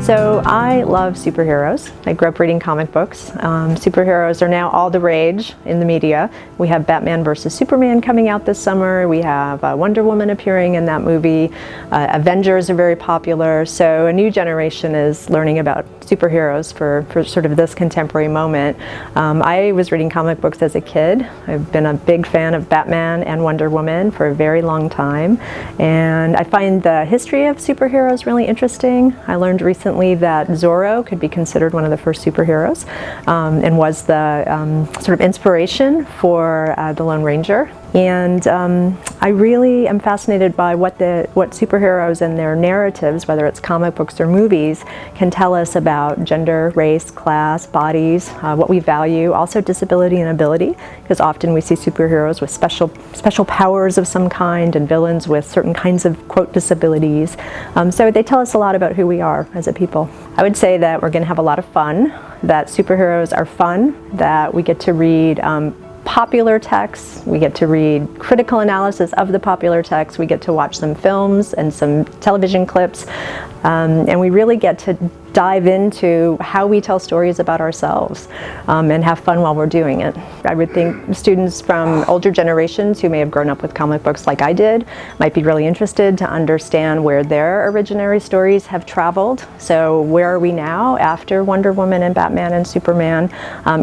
So I love superheroes. I grew up reading comic books. Superheroes are now all the rage in the media. We have Batman versus Superman coming out this summer. We have Wonder Woman appearing in that movie. Avengers are very popular. So a new generation is learning about superheroes for sort of this contemporary moment. I was reading comic books as a kid. I've been a big fan of Batman and Wonder Woman for a very long time. And I find the history of superheroes really interesting. I learned recently that Zorro could be considered one of the first superheroes and was the sort of inspiration for the Lone Ranger. And I really am fascinated by what superheroes and their narratives, whether it's comic books or movies, can tell us about gender, race, class, bodies, what we value, also disability and ability, because often we see superheroes with special powers of some kind and villains with certain kinds of, quote, disabilities. So they tell us a lot about who we are as a people. I would say that we're going to have a lot of fun, that superheroes are fun, that we get to read popular texts, we get to read critical analysis of the popular text, we get to watch some films and some television clips, and we really get to dive into how we tell stories about ourselves and have fun while we're doing it. I would think students from older generations who may have grown up with comic books like I did might be really interested to understand where their originary stories have traveled. So where are we now after Wonder Woman and Batman and Superman?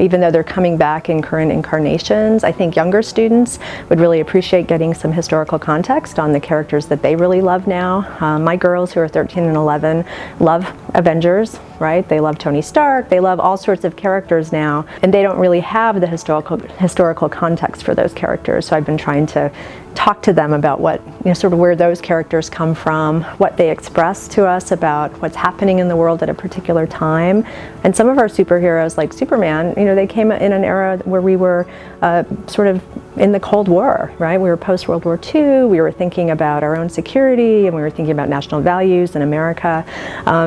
Even though they're coming back in current incarnations, I think younger students would really appreciate getting some historical context on the characters that they really love now. My girls who are 13 and 11 love Avengers, right? They love Tony Stark, they love all sorts of characters now, and they don't really have the historical context for those characters. So I've been trying to talk to them about what, sort of where those characters come from, what they express to us about what's happening in the world at a particular time. And some of our superheroes, like Superman, they came in an era where we were sort of in the Cold War, right? We were post-World War II, we were thinking about our own security, and we were thinking about national values in America.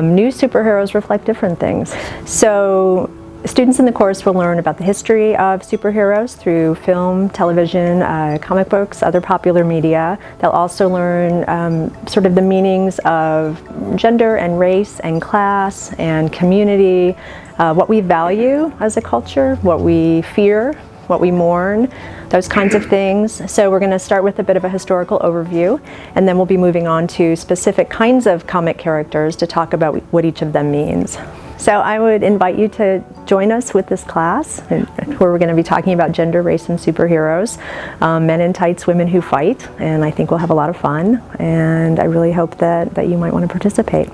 New superheroes reflect different things. So students in the course will learn about the history of superheroes through film, television, comic books, other popular media. They'll also learn sort of the meanings of gender and race and class and community, what we value as a culture, what we fear, what we mourn, those kinds of things. So we're going to start with a bit of a historical overview, and then we'll be moving on to specific kinds of comic characters to talk about what each of them means. So I would invite you to join us with this class where we're going to be talking about gender, race, and superheroes, men in tights, women who fight, and I think we'll have a lot of fun, and I really hope that you might want to participate.